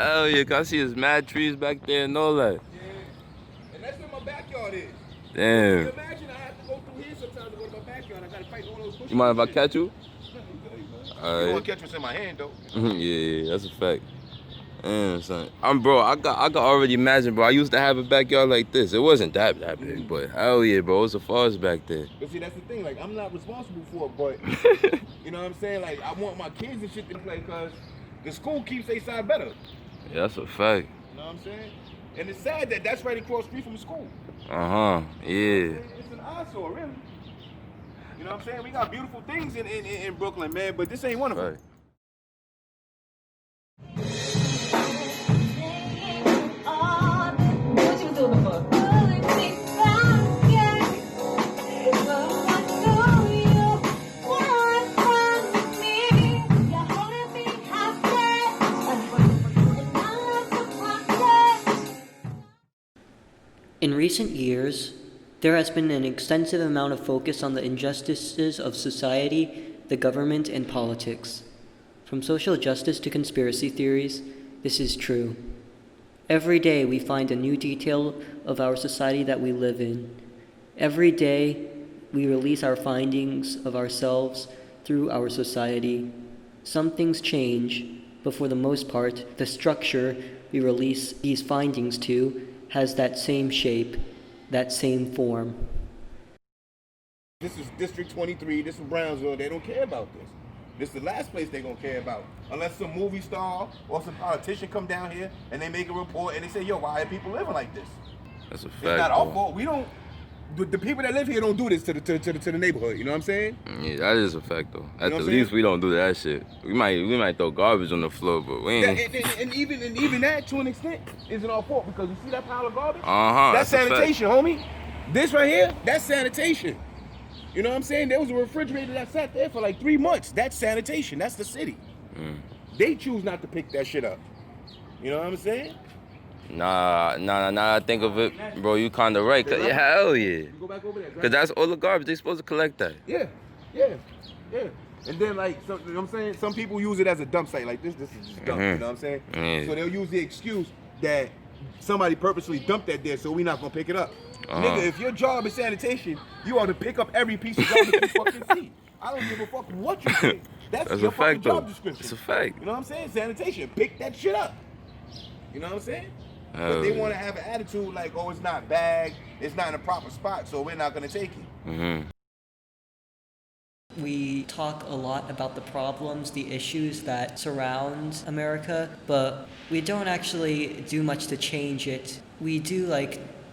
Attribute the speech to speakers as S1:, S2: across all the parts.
S1: Hell yeah, 'cause I see there's mad trees back there and all that.
S2: Yeah. And that's where my backyard is.
S1: Damn.
S2: Can you imagine I have to go through here sometimes to go to my backyard. I gotta fight all those bushes.
S1: You mind if I catch you?
S2: You
S1: Alright.
S2: don't want to catch what's in my hand though.
S1: Yeah, that's a fact. Damn, son. Bro, I can already imagine, bro. I used to have a backyard like this. It wasn't that big, but hell yeah, bro. It was a forest back there.
S2: But see, that's the thing. Like, I'm not responsible for it, but you know what I'm saying? Like, I want my kids and shit to play because the school keeps their side better.
S1: Yeah, that's a fact.
S2: You know what I'm saying? And it's sad that that's right across the street from the school.
S1: Yeah.
S2: It's an eyesore, really. You know what I'm saying? We got beautiful things in Brooklyn, man, but this ain't one of them.
S1: Right.
S3: In recent years, there has been an extensive amount of focus on the injustices of society, the government, and politics. From social justice to conspiracy theories, this is true. Every day we find a new detail of our society that we live in. Every day we release our findings of ourselves through our society. Some things change, but for the most part, the structure we release these findings to has that same shape, that same form.
S2: This is District 23, this is Brownsville, they don't care about this. This is the last place they're gonna care about. Unless some movie star or some politician come down here and they make a report and they say, yo, why are people living like this?
S1: That's a fact.
S2: It's not our fault. We don't, the people that live here don't do this to the neighborhood, you know what I'm saying?
S1: Yeah, that is a fact though. At the
S2: what I'm
S1: least
S2: saying?
S1: we don't do that shit. We might throw garbage on the floor, but we ain't.
S2: And even that, to an extent, isn't our fault because you see that pile of garbage?
S1: that's
S2: That's
S1: a fact.
S2: sanitation, homie. This right here, that's sanitation. You know what I'm saying? There was a refrigerator that sat there for like 3 months. That's sanitation. That's the city. They choose not to pick that shit up. You know what I'm saying?
S1: Nah, I think of it, bro, you kinda right. Yeah, hell yeah.
S2: You go back over there.
S1: Cause that's all the garbage, they supposed to collect that.
S2: Yeah. And then like, you know what I'm saying? Some people use it as a dump site. Like this is just dump, you know what I'm saying?
S1: Yeah.
S2: So they'll use the excuse that somebody purposely dumped that there, so we're not gonna pick it up. Nigga, if your job is sanitation, you ought to pick up every piece of garbage you fucking see. I don't give a fuck what you think. That's your
S1: a
S2: fucking
S1: fact,
S2: job
S1: though.
S2: description.
S1: It's a fact.
S2: You know what I'm saying? Sanitation. Pick that shit up. You know what I'm saying? But they want to have an attitude like, oh, it's not bagged, it's not in a proper spot, so we're not gonna take it.
S3: We talk a lot about the problems, the issues that surround America, but we don't actually do much to change it. We do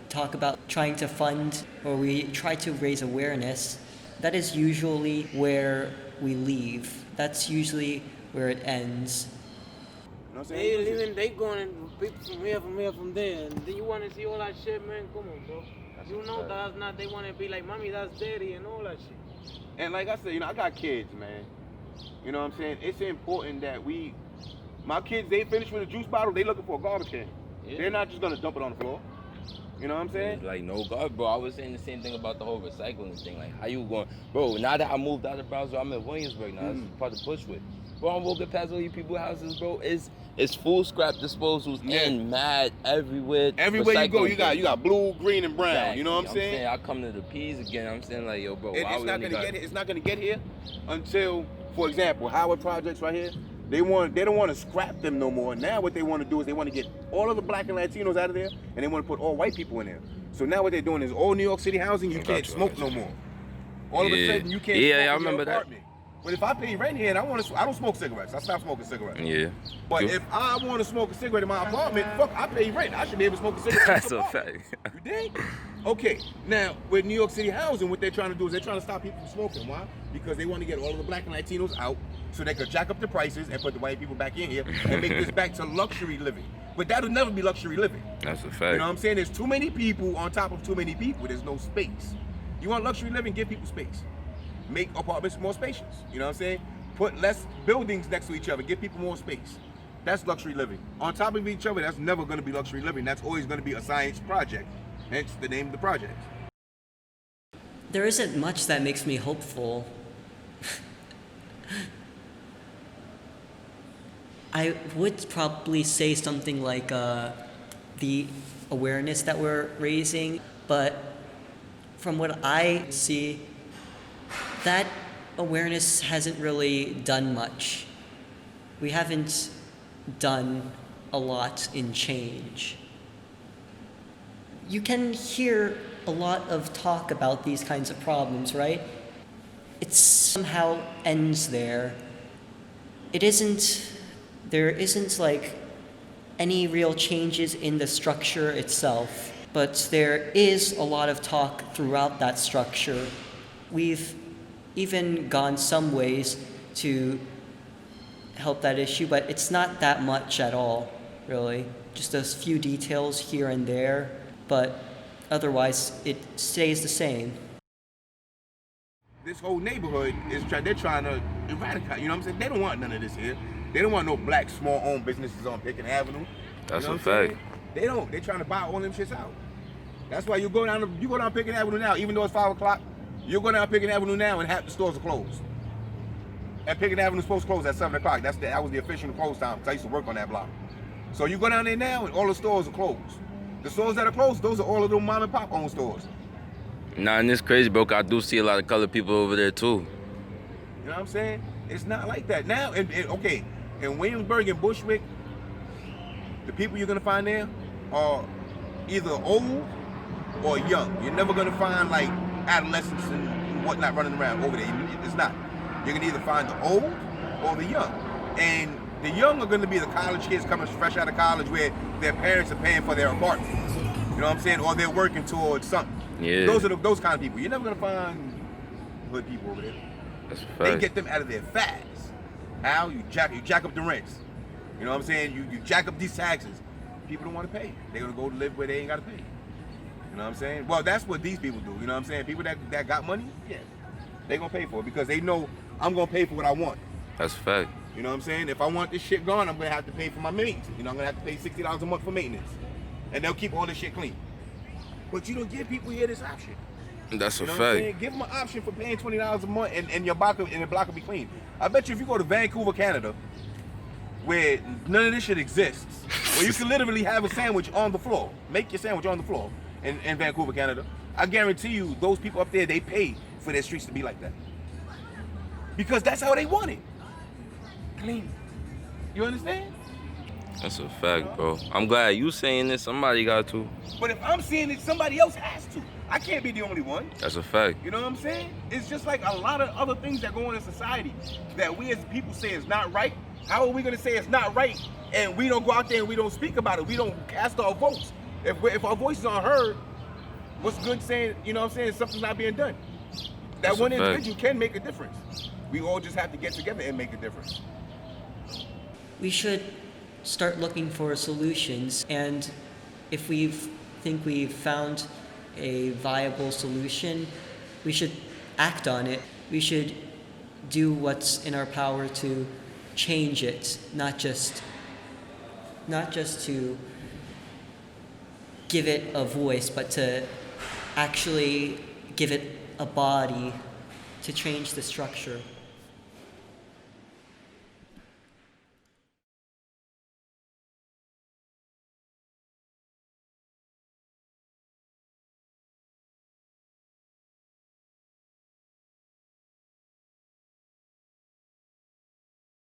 S3: talk about trying to fund, or we try to raise awareness. That is usually where we leave. That's usually where it ends.
S2: You know what I'm saying?
S4: They going people from here, from there. And then you want to see all that shit, man? Come on, bro. You know that's not, they want to be like, mommy, that's daddy and all that shit.
S2: And like I said, you know, I got kids, man. You know what I'm saying? It's important that my kids, they finish with a juice bottle, they looking for a garbage can. Yeah. They're not just gonna dump it on the floor. You know what I'm saying?
S1: It's like no garbage, bro. I was saying the same thing about the whole recycling thing. Like, how you going, bro? Now that I moved out of Brownsville, I'm in Williamsburg now. That's part of Bushwick. Bro, I'm walking past all you people's houses, bro. It's full scrap disposals and mad everywhere.
S2: Everywhere you go, you
S1: things.
S2: got blue, green, and brown.
S1: Exactly.
S2: You know what I'm saying?
S1: I come to the P's again. I'm saying like, yo, bro, why
S2: It's
S1: we
S2: not
S1: only
S2: gonna
S1: got...
S2: get here. It's not gonna get here until, for example, Howard Projects right here. They don't want to scrap them no more. Now what they want to do is they want to get all of the black and Latinos out of there, and they want to put all white people in there. So now what they're doing is all New York City housing, you can't smoke no more. All of a sudden you can't smoke
S1: I
S2: in your
S1: remember that.
S2: apartment. But if I pay rent here and I don't smoke cigarettes. I stopped smoking cigarettes.
S1: Yeah.
S2: But if I want to smoke a cigarette in my apartment, fuck, I pay rent. I should be able to smoke a cigarette.
S1: That's
S2: in
S1: a
S2: my apartment.
S1: fact.
S2: You dig? Okay. Now with New York City housing, what they're trying to do is they're trying to stop people from smoking. Why? Because they want to get all of the black and Latinos out so they could jack up the prices and put the white people back in here and make this back to luxury living. But that'll never be luxury living.
S1: That's a fact.
S2: You know what I'm saying? There's too many people on top of too many people. There's no space. You want luxury living? Give people space. Make apartments more spacious. You know what I'm saying? Put less buildings next to each other. Give people more space. That's luxury living. On top of each other, that's never going to be luxury living. That's always going to be a science project. Hence the name of the project.
S3: There isn't much that makes me I would probably say something like the awareness that we're raising, but from what I see, that awareness hasn't really done much. We haven't done a lot in change. You can hear a lot of talk about these kinds of problems, right? It somehow ends there. There isn't like any real changes in the structure itself, but there is a lot of talk throughout that structure. We've even gone some ways to help that issue, but it's not that much at all, really. Just a few details here and there, but otherwise it stays the same.
S2: This whole neighborhood they're trying to eradicate, you know what I'm saying? They don't want none of this here. They don't want no black small-owned businesses on Pickett Avenue.
S1: That's
S2: you know
S1: a fact.
S2: They don't. They're trying to buy all them shits out. That's why you go down Pickett Avenue now, even though it's 5 o'clock, you go down Pickett Avenue now and half the stores are closed. And Pickett Avenue is supposed to close at 7 o'clock. That was the official close time because I used to work on that block. So you go down there now and all the stores are closed. The stores that are closed, those are all of them mom and pop owned stores.
S1: Nah, and it's crazy, bro. 'Cause I do see a lot of colored people over there too.
S2: You know what I'm saying? It's not like that. Now, okay, in Williamsburg and Bushwick, the people you're gonna find there are either old or young. You're never gonna find like adolescents and whatnot running around over there. It's not. You're gonna either find the old or the young. And the young are gonna be the college kids coming fresh out of college where their parents are paying for their apartments. You know what I'm saying? Or they're working towards something.
S1: Yeah.
S2: Those are those kind of people. You're never gonna find hood people over there.
S1: That's a
S2: They
S1: fact.
S2: get them out of there fast. How? You jack up the rents. You know what I'm saying? You jack up these taxes. People don't want to pay. They're gonna go to live where they ain't gotta pay. You know what I'm saying? Well, that's what these people do. You know what I'm saying? People that got money, yeah, they gonna pay for it because they know I'm gonna pay for what I want.
S1: That's a fact.
S2: You know what I'm saying? If I want this shit gone, I'm gonna have to pay for my maintenance. You know, I'm gonna have to pay $60 a month for maintenance, and they'll keep all this shit clean. But you don't give people here this option.
S1: That's a
S2: You know what I'm saying?
S1: fact.
S2: Give them an option for paying $20 a month and your block and the block will be clean. I bet you if you go to Vancouver, Canada, where none of this shit exists, where you can literally have a sandwich on the floor, make your sandwich on the floor in Vancouver, Canada, I guarantee you those people up there, they pay for their streets to be like that. Because that's how they want it. Clean. You understand?
S1: That's a fact, bro. I'm glad you saying this. Somebody got to.
S2: But if I'm seeing it, somebody else has to. I can't be the only one.
S1: That's a fact.
S2: You know what I'm saying? It's just like a lot of other things that go on in society that we as people say is not right. How are we going to say it's not right and we don't go out there and we don't speak about it? We don't cast our votes. If our voices aren't heard, what's good saying, you know what I'm saying, something's not being done. That
S1: That's
S2: one
S1: a fact.
S2: individual can make a difference. We all just have to get together and make a difference.
S3: We should start looking for solutions, and if we think we've found a viable solution, we should act on it. We should do what's in our power to change it, not just to give it a voice, but to actually give it a body to change the structure.